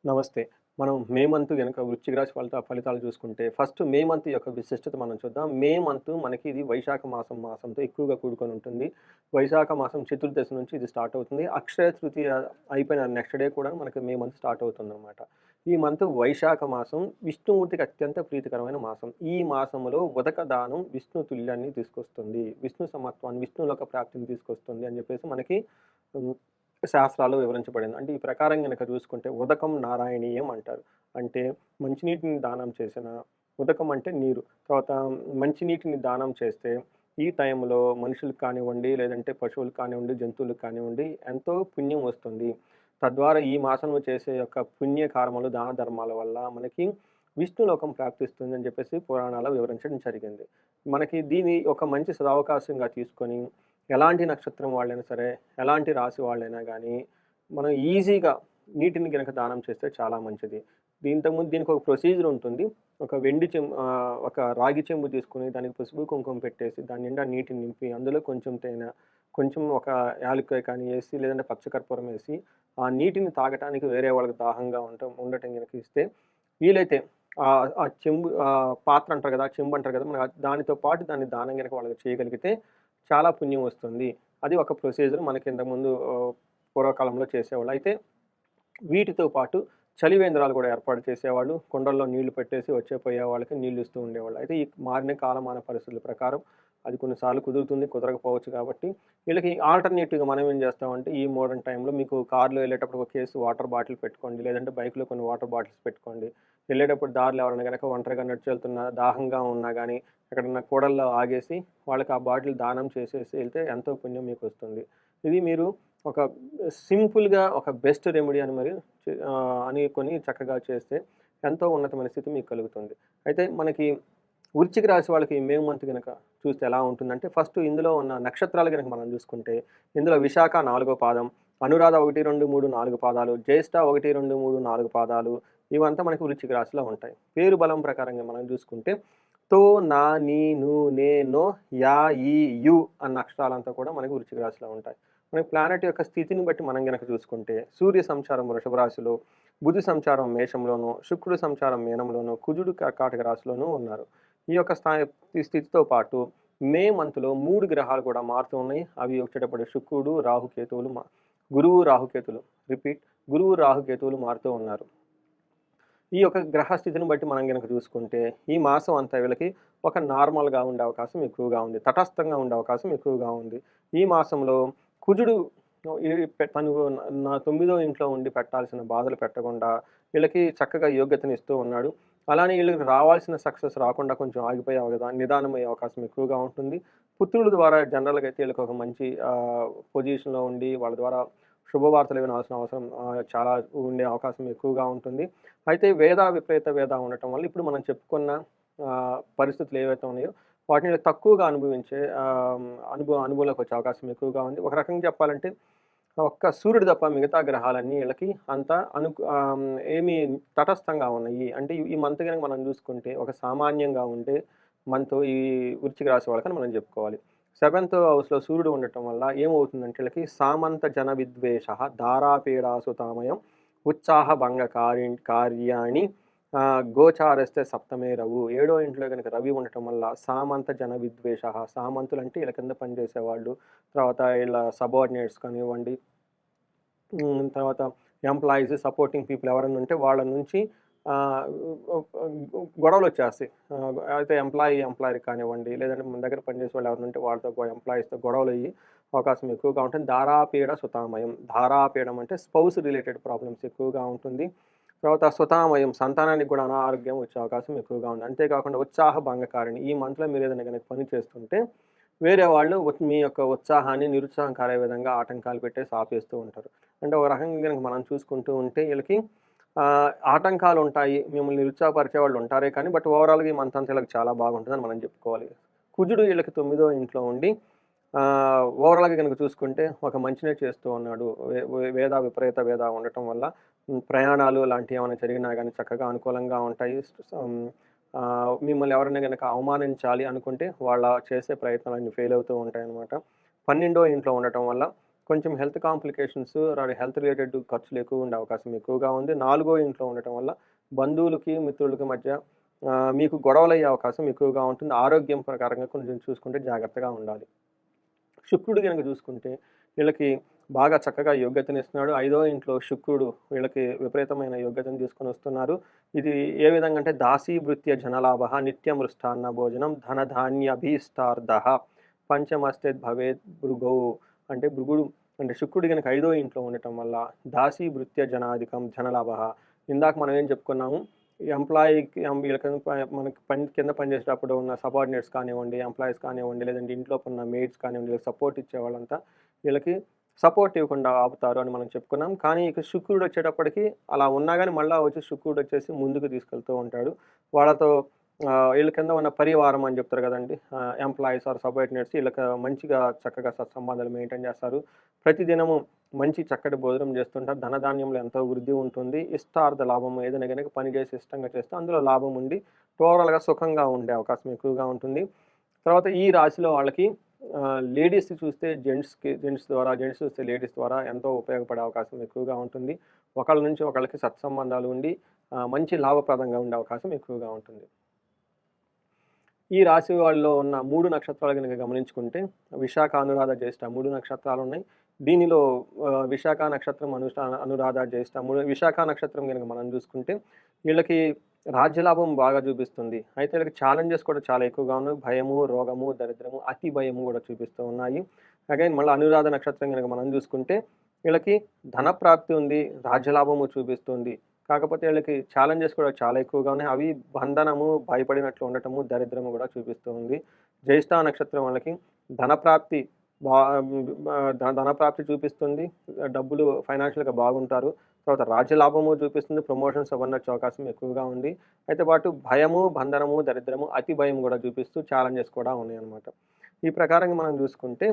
నమస్తే. మనం May month గనక వృశ్చిక రాశి ఫలితాలు చూసుకుంటే, ఫస్ట్ మే మంత్ యొక్క విశిష్టత మనం చూద్దాం. మే మంత్ మనకి ఇది వైశాఖ మాసంతో ఎక్కువగా కూడుకొని ఉంటుంది. వైశాఖ మాసం చతుర్దశి నుంచి ఇది స్టార్ట్ అవుతుంది. అక్షయ తృతీయ అయిపోయిన నెక్స్ట్ డే కూడా మనకి మే మంత్ స్టార్ట్ అవుతుందనమాట. ఈ మంత్ వైశాఖ మాసం విష్ణుమూర్తికి అత్యంత ప్రీతికరమైన మాసం. ఈ మాసములో ఉదక దానం విష్ణు తుల్యాన్ని తీసుకొస్తుంది. విష్ణు సమత్వాన్ని, విష్ణులోక ప్రాప్తిని తీసుకొస్తుంది అని చెప్పేసి మనకి హ్మ్. శాస్త్రాల్లో వివరించబడింది. అంటే ఈ ప్రకారం గనక చూసుకుంటే ఉదకం నారాయణీయం అంటారు. అంటే మంచినీటిని దానం చేసిన ఉదకం అంటే నీరు. తర్వాత మంచినీటిని దానం చేస్తే ఈ టైంలో మనుషులకు కానివ్వండి, లేదంటే పశువులకు కానివ్వండి, జంతువులకు కానివ్వండి ఎంతో పుణ్యం వస్తుంది. తద్వారా ఈ మాసంలో చేసే యొక్క పుణ్య కర్మలు, దాన ధర్మాల వల్ల మనకి విష్ణులోకం ప్రాప్తిస్తుందని చెప్పేసి పురాణాల్లో వివరించడం జరిగింది. మనకి దీన్ని ఒక మంచి సదవకాశంగా తీసుకొని ఎలాంటి నక్షత్రం వాళ్ళైనా సరే, ఎలాంటి రాశి వాళ్ళైనా గానీ, మనం ఈజీగా నీటిని గనక దానం చేస్తే చాలా మంచిది. ఇంతకుముందు దీనికొక ప్రొసీజర్ ఉంటుంది. ఒక రాగి చెంబు తీసుకొని దానికి పసుపు, కుంకుమ పెట్టేసి దాని నిండా నీటిని నింపి, అందులో కొంచెం తేనె, కొంచెం ఒక యాలక్కాయ కానీ ఏసి, లేదంటే పచ్చకర్పూరం ఏసి, ఆ నీటిని తాగటానికి వేరే వాళ్ళకి దాహంగా ఉండటం గనక ఇస్తే, వీలైతే ఆ చెంబు పాత్ర అంటారు గదా! చెంబు అంటారు గదా! మనం దానితో పాటు దాన్ని దానం గనక వాళ్ళకి చేయగలిగితే చాలా పుణ్యం వస్తుంది. అది ఒక ప్రొసీజర్ మనకి ఇంతకుముందు పూర్వకాలంలో చేసేవాళ్ళు. అయితే వీటితో పాటు చలివేంద్రాలు కూడా ఏర్పాటు చేసేవాళ్ళు. కుండల్లో నీళ్లు పెట్టేసి వచ్చే పోయే వాళ్ళకి నీళ్లు ఇస్తూ ఉండేవాళ్ళు. అయితే ఈ మారిన కాలమాన పరిస్థితుల ప్రకారం అది కొన్నిసార్లు కుదురుతుంది, కుదరకపోవచ్చు కాబట్టి వీళ్ళకి ఆల్టర్‌నేటివ్‌గా మనం ఏం చేస్తామంటే ఈ మోడర్న్ టైమ్‌లో మీకు కార్‌లో వెళ్ళేటప్పుడు ఒక కేసు వాటర్ బాటిల్ పెట్టుకోండి. లేదంటే బైక్‌లో కొన్ని వాటర్ బాటిల్స్ పెట్టుకోండి. వెళ్ళేటప్పుడు దారిలో ఎవరైనా గనక ఒంటరిగా నడిచి వెళ్తున్నా, దాహంగా ఉన్నా గానీ ఎక్కడన్నా కూడల్లో ఆగేసి వాళ్ళకి ఆ బాటిల్ దానం చేసేసి ఎళ్తే ఎంతో పుణ్యం మీకొస్తుంది. ఇది మీరు ఒక సింపుల్‌గా ఒక బెస్ట్ రెమెడీ అని అనుకొని చక్కగా చేస్తే ఎంతో ఉన్నతమైన స్థితి మీకు కలుగుతుంది. అయితే మనకి వృశ్చిక రాశి వాళ్ళకి మే మంత్ గనక చూస్తే ఎలా ఉంటుందంటే, ఫస్ట్ ఇందులో ఉన్న నక్షత్రాలు గనక మనం చూసుకుంటే, ఇందులో విశాఖ 4 పాదం, అనురాధ 1, 2, 3, 4 పాదాలు, జ్యేష్ఠ 1, 2, 3, 4 పాదాలు ఇవంతా మనకి వృశ్చిక రాశిలో ఉంటాయి. పేరు బలం ప్రకారంగా మనం చూసుకుంటే తో, నా, నీ, ను, నే, నో, యా, ఈ, యు అన్న అక్షరాలంతా కూడా మనకి వృశ్చిక రాశిలో ఉంటాయి. మనకి ప్లానెట్ యొక్క స్థితిని బట్టి మనం గనక చూసుకుంటే, సూర్య సంచారం వృషభ రాశిలో, బుధ సంచారం మేషంలోను, శుక్రుడు సంచారం మీనంలోను, కుజుడు కర్కాటక రాశిలోనూ ఉన్నారు. ఈ స్థితితో పాటు మే మంత్‌లో 3 గ్రహాలు కూడా మారుతూ ఉన్నాయి. అవి వచ్చేటప్పటికి శుక్రుడు, రాహుకేతువులు గురువు, రాహుకేతువులు. రిపీట్ గురువు, రాహుకేతువులు మారుతూ ఉన్నారు. ఈ యొక్క గ్రహ స్థితిని బట్టి మనం గనక చూసుకుంటే, ఈ మాసం అంతా వీళ్ళకి ఒక నార్మల్‌గా ఉండే అవకాశం ఎక్కువగా ఉంది. తటస్థంగా ఉండే అవకాశం ఎక్కువగా ఉంది. ఈ మాసంలో కుజుడు ఈ తను నా 9దో ఇంట్లో ఉండి పెట్టాల్సిన బాధలు పెట్టకుండా, వీళ్ళకి చక్కగా యోగ్యతనిస్తూ ఉన్నాడు. అలానే వీళ్ళకి రావాల్సిన సక్సెస్ రాకుండా కొంచెం ఆగిపోయే నిదానమయ్యే అవకాశం ఎక్కువగా ఉంటుంది. పుత్రుల ద్వారా జనరల్‌గా అయితే వీళ్ళకి ఒక మంచి పొజిషన్‌లో ఉండి, వాళ్ళ ద్వారా శుభవార్తలు వినాల్సిన అవసరం చాలా ఉండే అవకాశం ఎక్కువగా ఉంటుంది. అయితే విపరీత వేద ఉండటం వల్ల ఇప్పుడు మనం చెప్పుకున్న పరిస్థితులు ఏవైతే ఉన్నాయో వాటిని తక్కువగా అనుభవించే అనుభవంలోకి వచ్చే అవకాశం ఎక్కువగా ఉంది. ఒక రకంగా చెప్పాలంటే ఒక్క సూర్యుడు తప్ప మిగతా గ్రహాలన్నీ ఈళ్ళకి అంతా ఏమి తటస్థంగా ఉన్నాయి. అంటే ఈ మంత్ గనక మనం చూసుకుంటే ఒక సామాన్యంగా ఉండే మంత్ ఈ వృశ్చిక రాశి వాళ్ళకని మనం చెప్పుకోవాలి. సెవెంత్ హౌస్‌లో సూర్యుడు ఉండటం వల్ల ఏమవుతుందంటే ఈళ్ళకి సామంత జన విద్వేషః దారాపీడాసుతామయం ఉత్సాహ భంగ కార్యాణి గోచారస్తే సప్తమే రవు. ఏడో ఇంట్లో గనక రవి ఉండటం వల్ల సామంత జన విద్వేషః సామంతులంటే ఈళ్ళ కింద పనిచేసేవాళ్ళు, తర్వాత ఈళ్ళ సబార్డినేట్స్ కానివ్వండి, తర్వాత ఎంప్లాయీస్, సపోర్టింగ్ పీపుల్ ఎవరైనా ఉంటే వాళ్ళ నుంచి ఆహ్, గొడవలొచ్చేస్తాయి. అయితే ఎంప్లాయర్‌కి కానివ్వండి, లేదంటే మన దగ్గర పనిచేసే వాళ్ళు ఎవరైనా ఉంటే వాళ్ళతో ఎంప్లాయీస్‌తో గొడవలయ్యే అవకాశం ఎక్కువగా ఉంటుంది. దారాపీడ సుతామయం. దారాపీడం అంటే స్పౌస్ రిలేటెడ్ ప్రాబ్లమ్స్ ఎక్కువగా ఉంటుంది. తర్వాత సుతామయం సంతానానికి కూడా అనారోగ్యం వచ్చే అవకాశం ఎక్కువగా ఉంది. అంతేకాకుండా ఉత్సాహ భంగకారిణి. ఈ మంత్‌లో మీరేదైనా గనక పని చేస్తుంటే వేరే వాళ్ళు మీ యొక్క ఉత్సాహాన్ని నిరుత్సాహం కారే విధంగా ఆటంకాలు పెట్టేసి ఆపేస్తూ ఉంటారు. అంటే ఒక రకంగా గనక మనం చూసుకుంటూ ఉంటే ఈళ్ళకి ఆటంకాలుంటాయి. మిమ్మల్ని నిరుత్సాహపరిచే వాళ్ళు ఉంటారే కానీ ఓవరాల్‌గా ఈ మంత్ అంతా ఈళ్ళకి చాలా బాగుంటుందని మనం చెప్పుకోవాలి. కుజుడు ఈళ్ళకి 9దో ఇంట్లో ఉండి ఓవరాల్‌గా గనక చూసుకుంటే ఒక మంచినే చేస్తూ ఉన్నాడు. విపరీత వేద ఉండటం వల్ల ప్రయాణాలు లాంటివి ఏమైనా జరిగినా గానీ చక్కగా అనుకూలంగా ఉంటాయి. మిమ్మల్ని ఎవరైనా గనక అవమానించాలి అనుకుంటే వాళ్ళ చేసే ప్రయత్నాలన్నీ ఫెయిల్ అవుతూ ఉంటాయన్నమాట. 12వ ఇంట్లో ఉండటం వల్ల కొంచెం హెల్త్ కాంప్లికేషన్స్, హెల్త్ రిలేటెడ్ ఖర్చులు ఎక్కువ ఉండే అవకాశం ఎక్కువగా ఉంది. నాలుగో ఇంట్లో ఉండటం వల్ల బంధువులకి, మిత్రులకి మధ్య మీకు గొడవలయ్యే అవకాశం ఎక్కువగా ఉంటుంది. ఆరోగ్యం ప్రకారంగా కొంచెం చూసుకుంటే జాగ్రత్తగా ఉండాలి. శుక్రుడు గనక చూసుకుంటే వీళ్ళకి బాగా చక్కగా యోగ్యతనిస్తున్నాడు. ఐదో ఇంట్లో శుక్రుడు వీళ్ళకి విపరీతమైన యోగ్యతను తీసుకొనొస్తున్నారు. ఇది ఏ విధంగా అంటే దాసీభృత్య జనలాభః నిత్యం మృష్టాన్న భోజనం ధనధాన్యభీష్టార్థః పంచమస్తేద్ భవేత్ భృగౌ అంటే భృగుడు అంటే శుక్రుడు గనక ఐదో ఇంట్లో ఉండటం వల్ల దాసీభృత్య జనాధికం ధనలాభః. ఇందాక మనం ఏం చెప్పుకున్నాము, ఎంప్లాయీకి వీళ్ళకి మనకి పని కింద పనిచేసేటప్పుడు ఉన్న సబార్డినేట్స్ కానివ్వండి, ఎంప్లాయీస్ కానివ్వండి, లేదంటే ఇంట్లో ఉన్న మెయిడ్స్ కానివ్వండి, వీళ్ళకి సపోర్ట్ ఇచ్చేవాళ్ళంతా వీళ్ళకి సపోర్ట్ ఇవ్వకుండా ఆపుతారు అని మనం చెప్పుకున్నాం. కానీ ఇక శుక్రుడు వచ్చేటప్పటికి అలా ఉన్నా గాని మళ్ళా వచ్చి శుక్రుడు వచ్చేసి ముందుకు తీసుకెళ్తూ ఉంటాడు. వాళ్ళతో వీళ్ళ కింద ఉన్న పరివారం అని చెప్తారు కదండీ! ఎంప్లాయీస్ ఆర్ సబార్డినేట్స్ వీళ్ళకి మంచిగా చక్కగా సత్సంబంధాలు మెయింటైన్ చేస్తారు. ప్రతిదినము మంచి చక్కటి భోజనం చేస్తుంటారు. ధనధాన్యంలో ఎంతో వృద్ధి ఉంటుంది. ఇష్టార్థ లాభం ఏదైనా గనక పని చేసి ఇష్టంగా చేస్తే అందులో లాభం ఉండి టోటల్‌గా సుఖంగా ఉండే అవకాశం ఎక్కువగా ఉంటుంది. తర్వాత ఈ రాశిలో వాళ్ళకి లేడీస్ చూస్తే జెంట్స్ చూస్తే లేడీస్ ద్వారా ఎంతో ఉపయోగపడే అవకాశం ఎక్కువగా ఉంటుంది. ఒకళ్ళ నుంచి ఒకళ్ళకి సత్సంబంధాలు ఉండి మంచి లాభప్రదంగా ఉండే అవకాశం ఎక్కువగా ఉంటుంది. ఈ రాశి వాళ్ళలో ఉన్న 3 నక్షత్రాలు గనుక గమనించుకుంటే విశాఖ, అనురాధ, జ్యేష్ఠ 3 నక్షత్రాలున్నాయి. దీనిలో విశాఖ నక్షత్రం, అనురాధ, జ్యేష్ఠ విశాఖ నక్షత్రం గనుక మనం చూసుకుంటే వీళ్ళకి రాజ్యలాభం బాగా చూపిస్తుంది. అయితే వీళ్ళకి ఛాలెంజెస్ కూడా చాలా ఎక్కువగా ఉన్నాయి. భయము, రోగము, దరిద్రము, అతి భయము కూడా చూపిస్తూ ఉన్నాయి. అగైన్ మళ్ళీ అనురాధ నక్షత్రం గనుక మనం చూసుకుంటే వీళ్ళకి ధనప్రాప్తి ఉంది, రాజ్యలాభము చూపిస్తుంది. కాకపోతే వీళ్ళకి ఛాలెంజెస్ కూడా చాలా ఎక్కువగా ఉన్నాయి. అవి బంధనము, భయపడినట్లు ఉండటము, దరిద్రము కూడా చూపిస్తూ ఉంది. జ్యేష్ఠ నక్షత్రం వాళ్ళకి ధనప్రాప్తి బా ధనప్రాప్తి చూపిస్తుంది. డబ్బులు ఫైనాన్షియల్‌గా బాగుంటారు. తర్వాత రాజ్యలాభము చూపిస్తుంది. ప్రమోషన్స్ అవన్నీ వచ్చే అవకాశం ఎక్కువగా ఉంది. అయితే పాటు భయము, బంధనము, దరిద్రము, అతి భయం కూడా చూపిస్తూ ఛాలెంజెస్ కూడా ఉన్నాయన్నమాట. ఈ ప్రకారంగా మనం చూసుకుంటే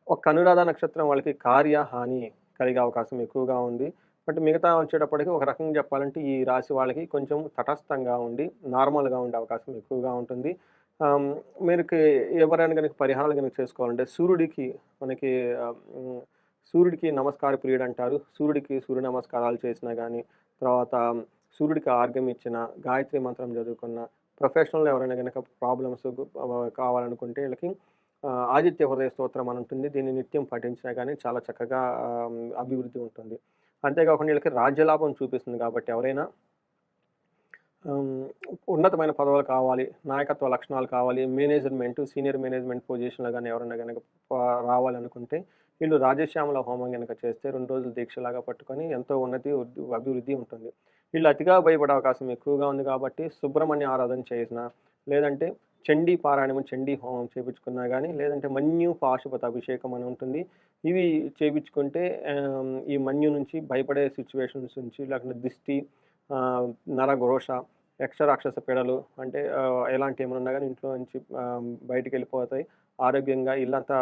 ఒక అనురాధ నక్షత్రం వాళ్ళకి కార్యహాని కలిగే అవకాశం ఎక్కువగా ఉంది. బట్ మిగతా వచ్చేటప్పటికి ఒక రకంగా చెప్పాలంటే ఈ రాశి వాళ్ళకి కొంచెం తటస్థంగా ఉండి నార్మల్‌గా ఉండే అవకాశం ఎక్కువగా ఉంటుంది. మీరుకి ఎవరైనా గనుక పరిహారాలు గనుక చేసుకోవాలంటే మనకి ఆహ్, హ్మ్, సూర్యుడికి నమస్కార ప్రియుడంటారు. సూర్య నమస్కారాలు చేసినా గానీ, తర్వాత సూర్యుడికి ఆర్ఘ్యం ఇచ్చిన, గాయత్రి మంత్రం చదువుకున్న, ప్రొఫెషనల్‌లో ఎవరైనా గనక ప్రాబ్లమ్స్ కావాలనుకుంటే వీళ్ళకి ఆదిత్య హృదయ స్తోత్రం అని ఉంటుంది. దీన్ని నిత్యం పఠించినా గానీ చాలా చక్కగా అభివృద్ధి ఉంటుంది. అంతేకాకుండా వీళ్ళకి రాజ్యలాభం చూపిస్తుంది కాబట్టి ఎవరైనా హ్మ్. ఉన్నతమైన పదవులు కావాలి, నాయకత్వ లక్షణాలు కావాలి, సీనియర్ మేనేజ్మెంట్ పొజిషన్‌లో గాని ఎవరైనా గనక రావాలనుకుంటే వీళ్ళు రాజశ్యామల హోమం గనక చేస్తే 2 రోజులు దీక్షలాగా పట్టుకొని ఎంతో అభివృద్ధి ఉంటుంది. వీళ్ళు అతిగా భయపడే అవకాశం ఎక్కువగా ఉంది కాబట్టి సుబ్రహ్మణ్య ఆరాధన చేసినా, లేదంటే చండీ పారాయణము, చండీ హోమం చేపించుకున్నా గానీ, లేదంటే మన్యు పాశుపత అభిషేకం అని ఉంటుంది. ఇవి చేపించుకుంటే ఈ మన్యు నుంచి భయపడే సిట్యుయేషన్స్ నుంచి లేకుంటే దిష్టి, ఆహ్, నరఘోష, యక్షరాక్షస పీడలు అంటే ఎలాంటివి ఏమైనా ఉన్నా గానీ ఇంట్లో నుంచి బయటికెళ్ళిపోతాయి. ఆరోగ్యంగా ఇల్లంతా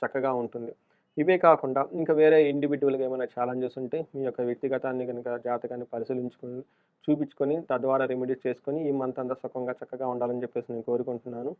చక్కగా ఉంటుంది. ఇవే కాకుండా ఇంకా వేరే ఇండివిడ్యువల్‌గా ఏమైనా ఛాలెంజెస్ ఉంటే మీ యొక్క వ్యక్తిగతాన్ని గనుక జాతకాన్ని చూపించుకొని తద్వారా రెమెడీస్ చేసుకొని ఈ మంత్ అంతా సుఖంగా చక్కగా ఉండాలని చెప్పేసి నేను కోరుకుంటున్నాను.